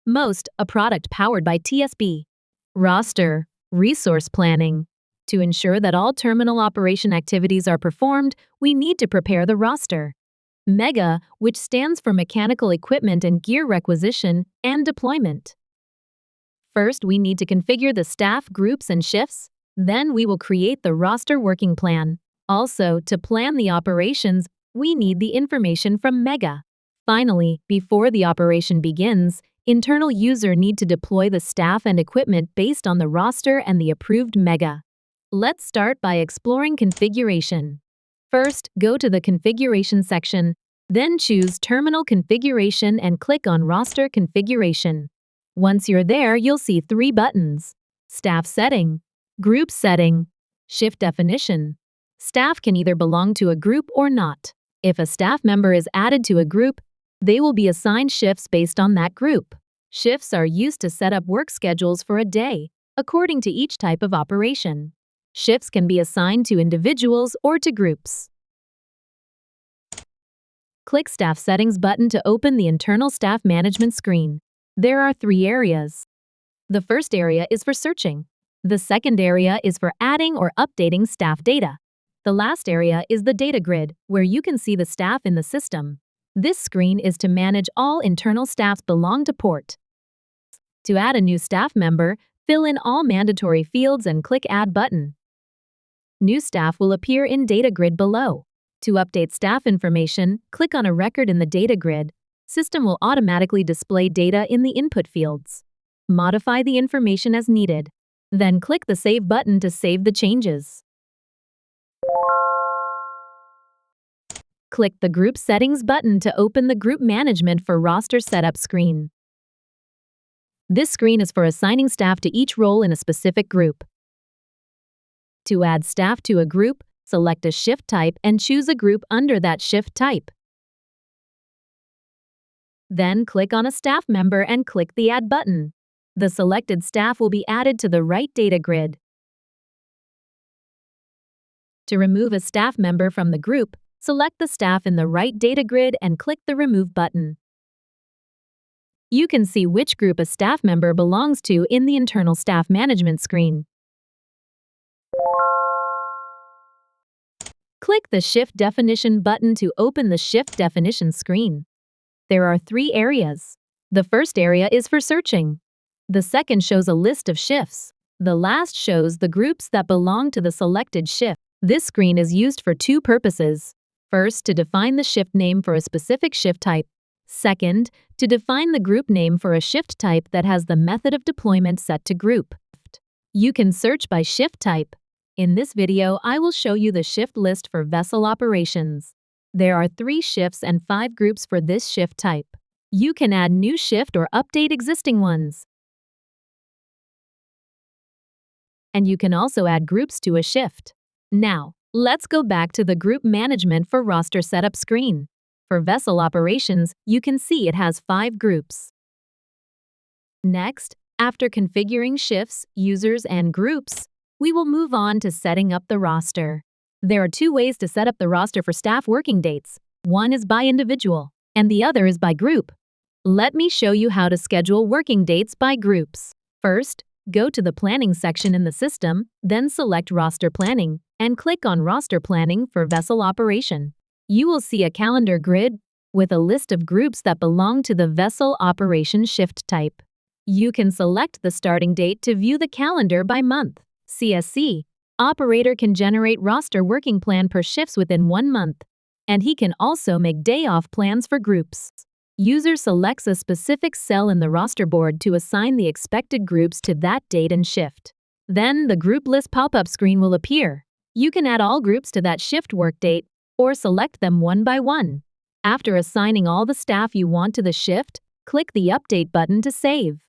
TSB-MOST, a product powered by TSB. Roster, resource planning. To ensure that all terminal operation activities are performed, we need to prepare the roster. MEGA, which stands for Mechanical Equipment and Gear Requisition and Deployment. First, we need to configure the staff groups and shifts. Then we will create the roster working plan. Also, to plan the operations, we need the information from MEGA. Finally, before the operation begins, internal user need to deploy the staff and equipment based on the roster and the approved MEGA. Let's start by exploring configuration. First, go to the configuration section, then choose Terminal Configuration and click on Roster Configuration. Once you're there, you'll see 3 buttons: Staff Setting, Group Setting, Shift Definition. Staff can either belong to a group or not. If a staff member is added to a group, they will be assigned shifts based on that group. Shifts are used to set up work schedules for a day, according to each type of operation. Shifts can be assigned to individuals or to groups. Click Staff Settings button to open the internal staff management screen. There are 3 areas. The first area is for searching. The second area is for adding or updating staff data. The last area is the data grid, where you can see the staff in the system. This screen is to manage all internal staffs belong to port. To add a new staff member, fill in all mandatory fields and click Add button. New staff will appear in data grid below. To update staff information, click on a record in the data grid. System will automatically display data in the input fields. Modify the information as needed. Then click the Save button to save the changes. Click the Group Settings button to open the Group Management for Roster Setup screen. This screen is for assigning staff to each role in a specific group. To add staff to a group, select a shift type and choose a group under that shift type. Then click on a staff member and click the Add button. The selected staff will be added to the right data grid. To remove a staff member from the group, select the staff in the right data grid and click the Remove button. You can see which group a staff member belongs to in the internal staff management screen. Click the Shift Definition button to open the Shift Definition screen. There are 3 areas. The first area is for searching. The second shows a list of shifts. The last shows the groups that belong to the selected shift. This screen is used for 2 purposes. First, to define the shift name for a specific shift type. Second, to define the group name for a shift type that has the method of deployment set to group. You can search by shift type. In this video, I will show you the shift list for vessel operations. There are 3 shifts and 5 groups for this shift type. You can add new shift or update existing ones. And you can also add groups to a shift. Now, let's go back to the Group Management for Roster Setup screen. For vessel operations, you can see it has 5 groups. Next, after configuring shifts, users, and groups, we will move on to setting up the roster. There are 2 ways to set up the roster for staff working dates. One is by individual, and the other is by group. Let me show you how to schedule working dates by groups. First, go to the Planning section in the system, then select Roster Planning, and click on Roster Planning for Vessel Operation. You will see a calendar grid with a list of groups that belong to the vessel operation shift type. You can select the starting date to view the calendar by month. CSC. Operator can generate roster working plan per shifts within 1 month, and he can also make day-off plans for groups. User selects a specific cell in the roster board to assign the expected groups to that date and shift. Then the group list pop-up screen will appear. You can add all groups to that shift work date or select them one by one. After assigning all the staff you want to the shift, click the Update button to save.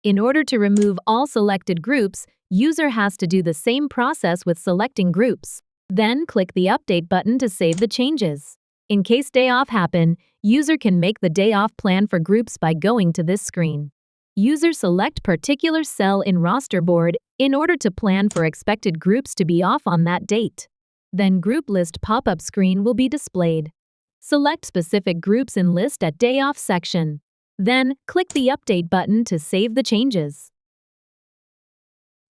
In order to remove all selected groups, user has to do the same process with selecting groups. Then click the Update button to save the changes. In case day off happen, user can make the day off plan for groups by going to this screen. User select particular cell in roster board in order to plan for expected groups to be off on that date. Then group list pop-up screen will be displayed. Select specific groups in list at day off section. Then, click the Update button to save the changes.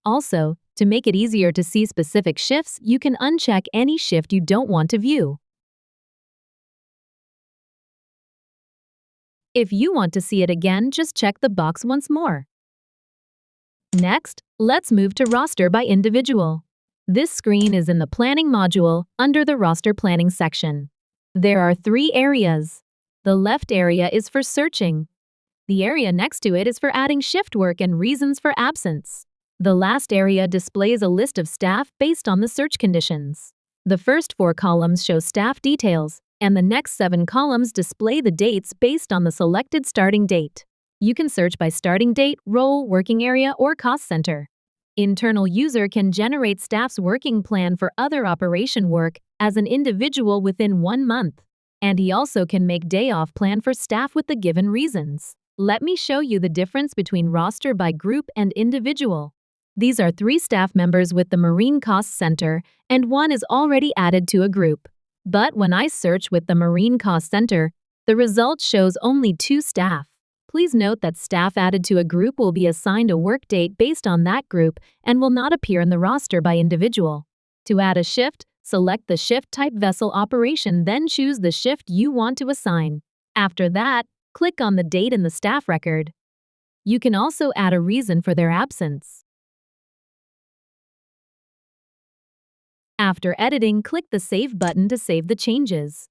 Also, to make it easier to see specific shifts, you can uncheck any shift you don't want to view. If you want to see it again, just check the box once more. Next, let's move to Roster by Individual. This screen is in the Planning module under the Roster Planning section. There are 3 areas. The left area is for searching. The area next to it is for adding shift work and reasons for absence. The last area displays a list of staff based on the search conditions. The first 4 columns show staff details, and the next 7 columns display the dates based on the selected starting date. You can search by starting date, role, working area, or cost center. Internal user can generate staff's working plan for other operation work as an individual within 1 month. And he also can make day-off plan for staff with the given reasons. Let me show you the difference between roster by group and individual. These are 3 staff members with the Marine Cost Center, and 1 is already added to a group. But when I search with the Marine Cost Center, the result shows only 2 staff. Please note that staff added to a group will be assigned a work date based on that group and will not appear in the roster by individual. To add a shift, select the shift type vessel operation, then choose the shift you want to assign. After that, click on the date in the staff record. You can also add a reason for their absence. After editing, click the Save button to save the changes.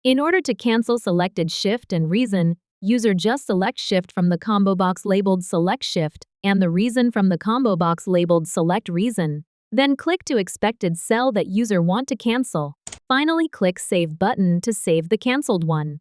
In order to cancel selected shift and reason, user just select shift from the combo box labeled Select Shift and the reason from the combo box labeled Select Reason. Then click to expected cell that user want to cancel. Finally, click Save button to save the canceled one.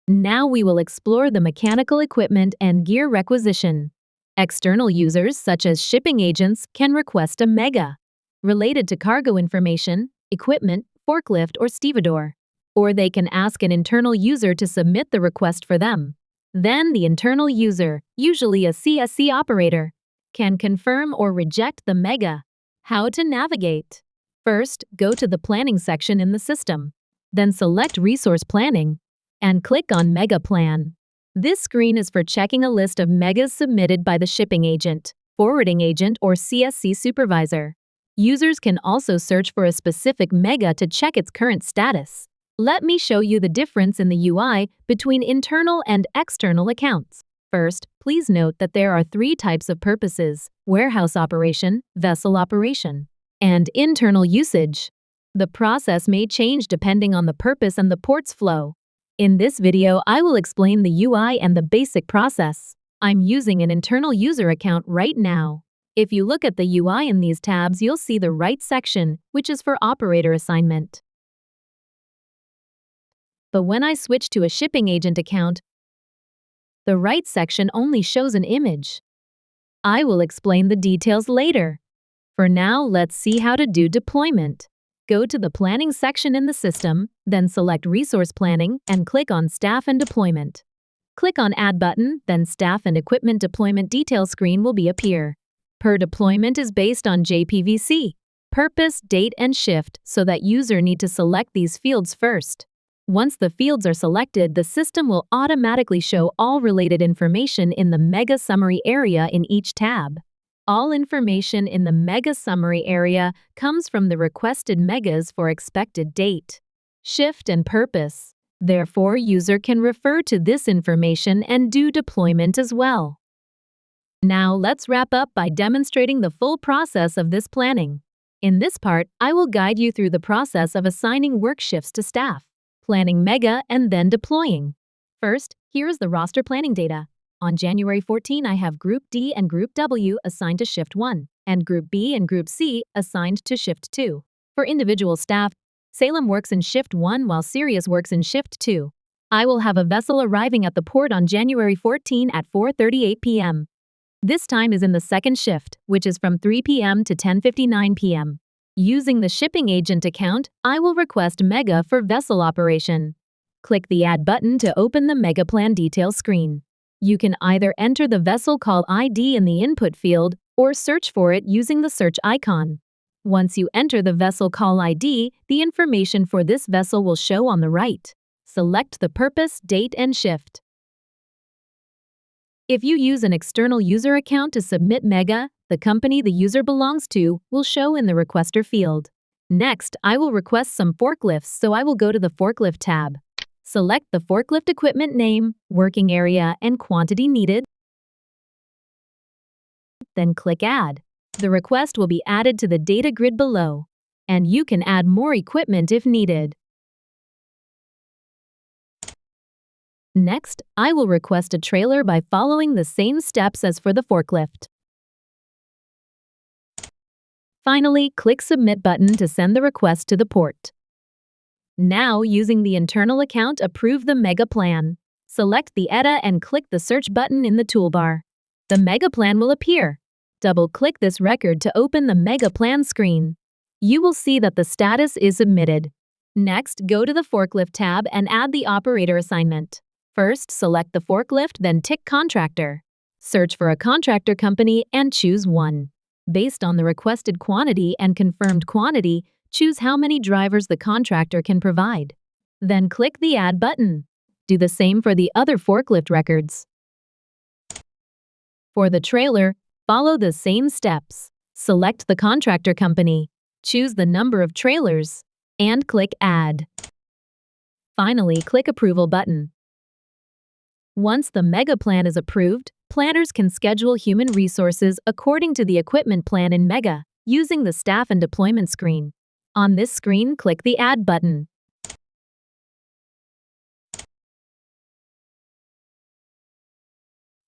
Now we will explore the mechanical equipment and gear requisition. External users, such as shipping agents, can request a mega related to cargo information, equipment, forklift, or stevedore. Or they can ask an internal user to submit the request for them. Then the internal user, usually a CSC operator, can confirm or reject the mega. How to navigate? First, go to the Planning section in the system. Then select Resource Planning and click on Mega Plan. This screen is for checking a list of megas submitted by the shipping agent, forwarding agent, or CSC supervisor. Users can also search for a specific mega to check its current status. Let me show you the difference in the UI between internal and external accounts. First, please note that there are 3 types of purposes: warehouse operation, vessel operation, and internal usage. The process may change depending on the purpose and the port's flow. In this video, I will explain the UI and the basic process. I'm using an internal user account right now. If you look at the UI in these tabs, you'll see the right section, which is for operator assignment. But when I switch to a shipping agent account, the right section only shows an image. I will explain the details later. For now, let's see how to do deployment. Go to the Planning section in the system, then select Resource Planning and click on Staff and Deployment. Click on Add button, then Staff and Equipment Deployment Detail screen will appear. Per deployment is based on JPVC, purpose, date, and shift, so that user need to select these fields first. Once the fields are selected, the system will automatically show all related information in the Mega Summary area in each tab. All information in the Mega Summary area comes from the requested megas for expected date, shift, and purpose. Therefore, user can refer to this information and do deployment as well. Now let's wrap up by demonstrating the full process of this planning. In this part, I will guide you through the process of assigning work shifts to staff, planning mega, and then deploying. First, here is the roster planning data. On January 14, I have Group D and Group W assigned to Shift 1, and Group B and Group C assigned to Shift 2. For individual staff, Salem works in Shift 1 while Sirius works in Shift 2. I will have a vessel arriving at the port on January 14 at 4:38 p.m. This time is in the second shift, which is from 3 p.m. to 10:59 p.m. Using the shipping agent account, I will request mega for vessel operation. Click the Add button to open the Mega Plan details screen. You can either enter the vessel call ID in the input field or search for it using the search icon. Once you enter the vessel call ID, the information for this vessel will show on the right. Select the purpose, date, and shift. If you use an external user account to submit Mega, the company the user belongs to will show in the requester field. Next, I will request some forklifts, so I will go to the Forklift tab. Select the forklift equipment name, working area, and quantity needed. Then click Add. The request will be added to the data grid below, and you can add more equipment if needed. Next, I will request a trailer by following the same steps as for the forklift. Finally, click Submit button to send the request to the port. Now, using the internal account, approve the Mega Plan. Select the ETA and click the Search button in the toolbar. The Mega Plan will appear. Double-click this record to open the Mega Plan screen. You will see that the status is submitted. Next, go to the Forklift tab and add the operator assignment. First, select the forklift, then tick Contractor. Search for a contractor company and choose one. Based on the requested quantity and confirmed quantity, choose how many drivers the contractor can provide. Then click the Add button. Do the same for the other forklift records. For the trailer, follow the same steps. Select the contractor company, choose the number of trailers, and click Add. Finally, click Approval button. Once the Mega Plan is approved, planners can schedule human resources according to the equipment plan in Mega using the Staff and Deployment screen. On this screen, click the Add button.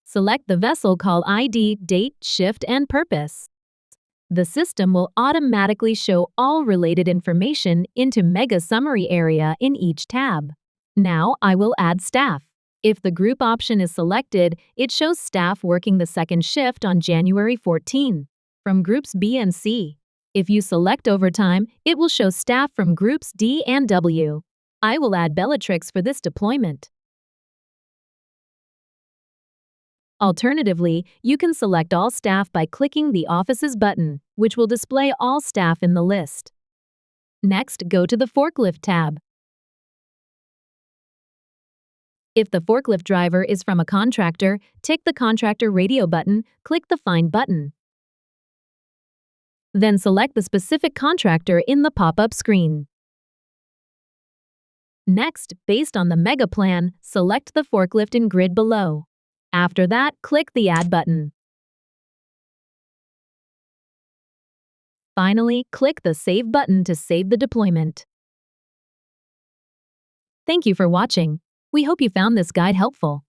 Select the vessel call ID, date, shift, and purpose. The system will automatically show all related information into Mega Summary area in each tab. Now I will add staff. If the group option is selected, it shows staff working the second shift on January 14 from groups B and C. If you select overtime, it will show staff from groups D and W. I will add Bellatrix for this deployment. Alternatively, you can select all staff by clicking the Offices button, which will display all staff in the list. Next, go to the Forklift tab. If the forklift driver is from a contractor, tick the Contractor Radio button, click the Find button. Then select the specific contractor in the pop-up screen. Next, based on the Mega Plan, select the forklift in grid below. After that, click the Add button. Finally, click the Save button to save the deployment. Thank you for watching. We hope you found this guide helpful.